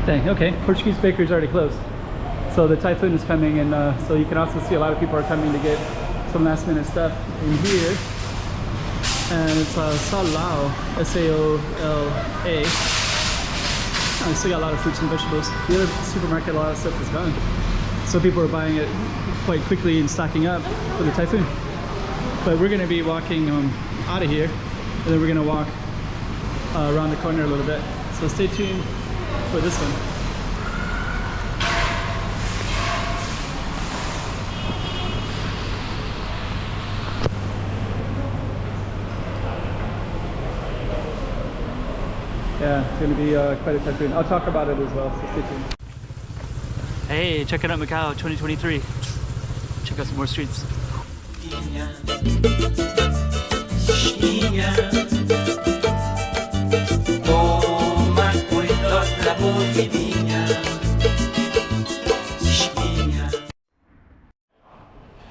Dang, okay. Portuguese bakery's already closed. So the typhoon is coming, and so you can also see a lot of people are coming to get some last minute stuff in here. And it's Saolao, S-A-O-L-A. I still got a lot of fruits and vegetables. The other supermarket, a lot of stuff is gone. So people are buying it quite quickly and stocking up for the typhoon. But we're going to be walking out of here, and then we're going to walk around the corner a little bit. So stay tuned for this one. Yeah, it's going to be quite a typhoon. I'll talk about it as well, so stay tuned. Hey, checking out Macau 2023. Check out some more streets.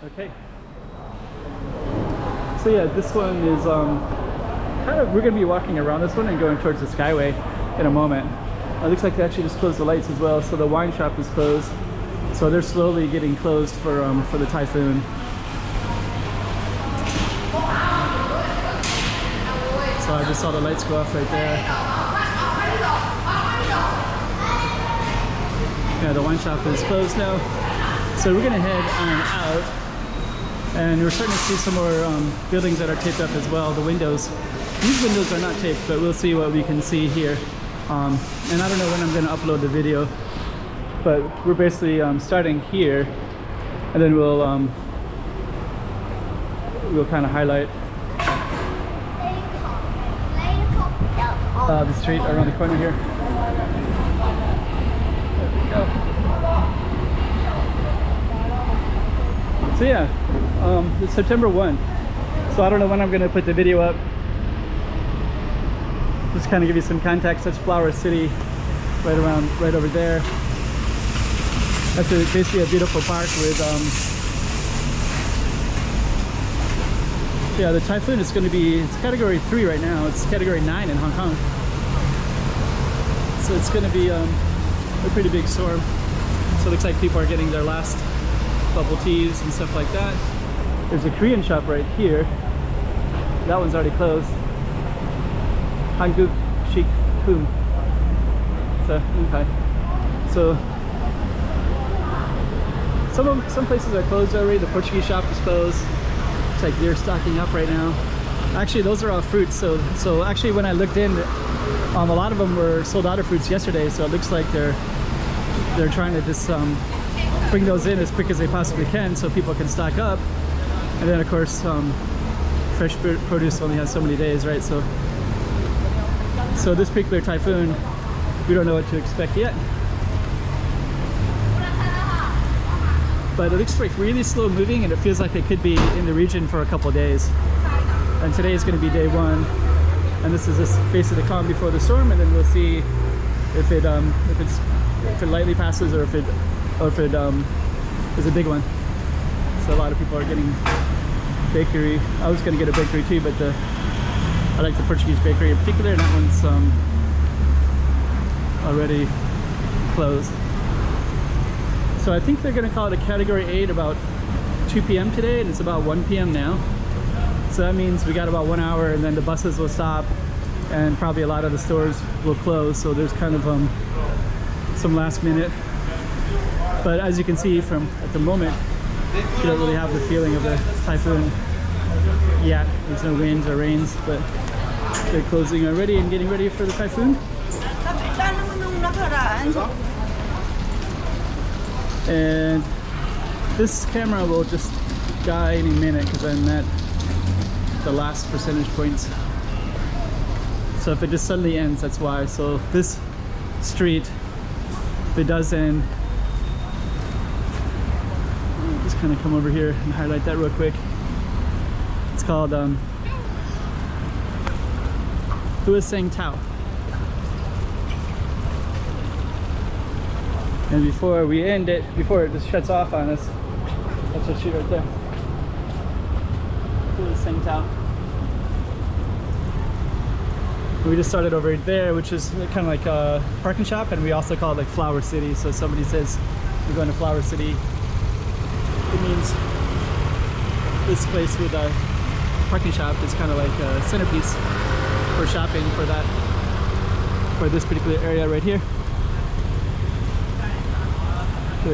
Okay. So yeah, this one is we're going to be walking around this one and going towards the Skyway in a moment. It looks like they actually just closed the lights as well, so the wine shop is closed. So they're slowly getting closed for the typhoon. So I just saw the lights go off right there. Yeah, the wine shop is closed now. So we're going to head on out. And we're starting to see some more buildings that are taped up as well, the windows. These windows are not taped, but we'll see what we can see here. And I don't know when I'm going to upload the video, but we're basically starting here, and then we'll kind of highlight the street around the corner here. There we go. So yeah, it's September 1, so I don't know when I'm going to put the video up. Just kind of give you some context. That's Flower City, right over there. That's basically a beautiful park with yeah, the typhoon is going to be, it's category 3 right now. It's category 9 in Hong Kong, so it's going to be a pretty big storm. So it looks like people are getting their last bubble teas and stuff like that. There's a Korean shop right here. That one's already closed. Hanguk Chic Poom. So okay. So some places are closed already. The Portuguese shop is closed. It's like they're stocking up right now. Actually, those are all fruits. So actually, when I looked in, a lot of them were sold out of fruits yesterday. So it looks like they're trying to just bring those in as quick as they possibly can, so people can stock up. And then of course, fresh produce only has so many days, right? So this particular typhoon, we don't know what to expect yet. But it looks like really slow moving, and it feels like it could be in the region for a couple of days. And today is going to be day 1, and this is just basically the calm before the storm, and then we'll see if it lightly passes or if it is a big one. So a lot of people are getting bakery. I was going to get a bakery too, but I like the Portuguese bakery in particular, and that one's already closed. So I think they're going to call it a category 8 about 2 p.m. today, and it's about 1 p.m. now. So that means we got about 1 hour, and then the buses will stop, and probably a lot of the stores will close. So there's kind of some last minute. But as you can see from at the moment, you don't really have the feeling of the typhoon yet. There's no winds or rains, but they're closing already and getting ready for the typhoon. And this camera will just die any minute because I'm at the last percentage points. So if it just suddenly ends, that's why. So this street, if it does end, I'll just kind of come over here and highlight that real quick. It's called Seng Tao. And before we end it, before it just shuts off on us, that's our street right there. Seng Tao. We just started over there, which is kind of like a parking shop, and we also call it like Flower City. So if somebody says we're going to Flower City, it means this place with a parking shop is kind of like a centerpiece for shopping for this particular area right here. So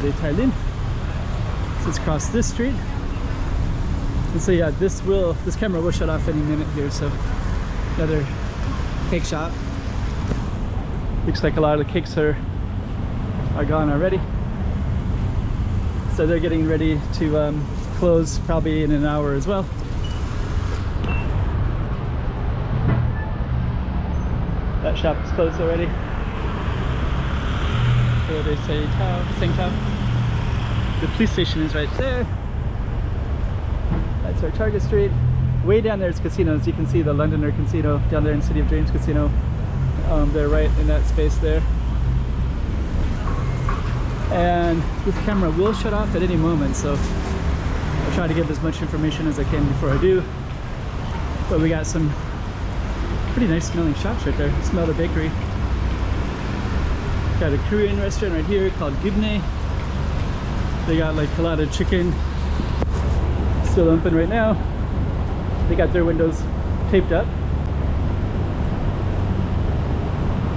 it's across this street. And so yeah, this camera will shut off any minute here. So another cake shop. Looks like a lot of the cakes are gone already. So they're getting ready to close probably in an hour as well. That shop is closed already. So they say Seng. The police station is right there. That's our Target Street. Way down there is casinos. You can see the Londoner Casino down there in City of Dreams Casino. They're right in that space there. And this camera will shut off at any moment, so I'll try to give as much information as I can before I do. But we got some pretty nice smelling shops right there. Smell the bakery. Got a Korean restaurant right here called Gibne. They got like a lot of chicken. Still open right now. They got their windows taped up.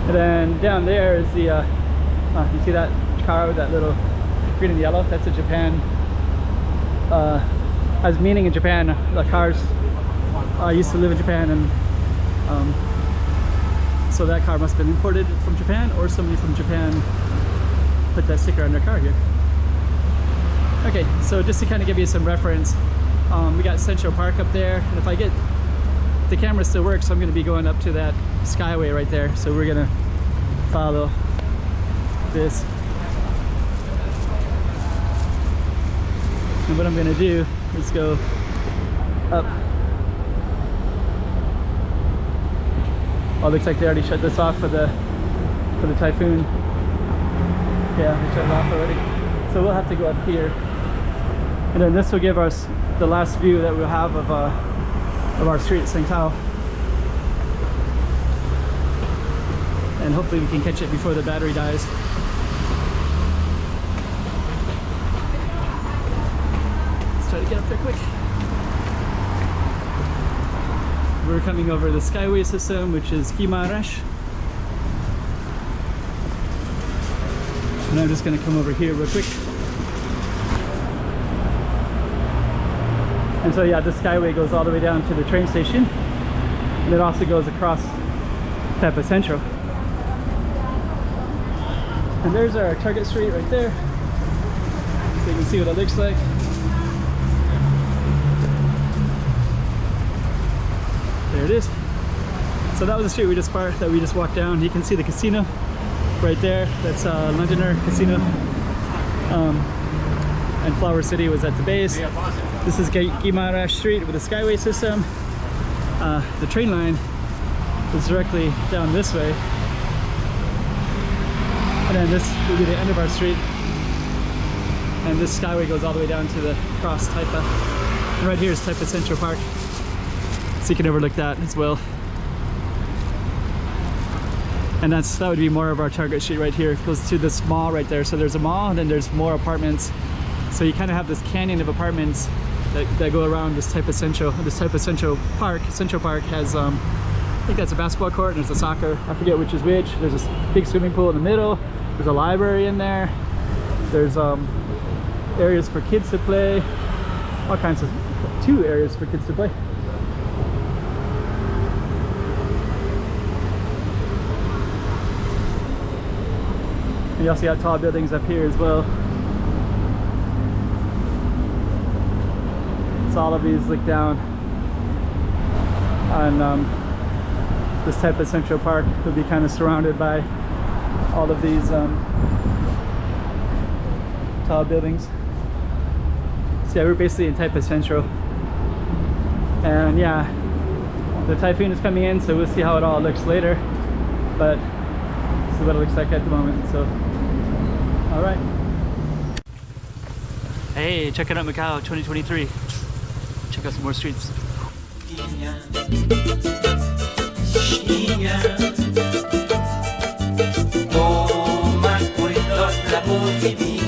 And then down there is the you see that car with that little green and yellow? That's a Japan, as meaning in Japan, the cars used to live in Japan, and so that car must have been imported from Japan, or somebody from Japan put that sticker on their car here. Okay, so just to kind of give you some reference, we got Central Park up there, and if the camera still works, I'm going to be going up to that skyway right there. So we're going to follow this. And what I'm going to do is go up. Oh, looks like they already shut this off for the typhoon. Yeah, they shut it off already. So we'll have to go up here. And then this will give us the last view that we'll have of our street at Seng. And hopefully we can catch it before the battery dies. Let's try to get up there quick. We're coming over the skyway system, which is Gimarash. And I'm just going to come over here real quick. And so yeah, this skyway goes all the way down to the train station, and it also goes across Taipa Central. And there's our Target Street right there, so you can see what it looks like. There it is. So that was the street we just walked down. You can see the casino right there. That's Londoner Casino. And Flower City was at the base. This is Gimarash Street with a skyway system. The train line is directly down this way. And then this will be the end of our street. And this skyway goes all the way down to the cross Taipa. And right here is Taipa Central Park. So you can overlook that as well. And that would be more of our Target Street right here. It goes to this mall right there. So there's a mall, and then there's more apartments. So you kind of have this canyon of apartments that go around this Taipa Central Park. Central Park has, I think that's a basketball court, and there's a soccer. I forget which is which. There's this big swimming pool in the middle. There's a library in there. There's areas for kids to play. All kinds of, 2 areas for kids to play. And you also got tall buildings up here as well. So all of these look down on this type of Central Park. Will be kind of surrounded by all of these tall buildings. So yeah, we're basically in Taipa Central. And yeah, the typhoon is coming in, so we'll see how it all looks later. But this is what it looks like at the moment. So, all right. Hey, check it out, Macau 2023. Check out some more streets. baixinha. Toma cuidado da movidinha.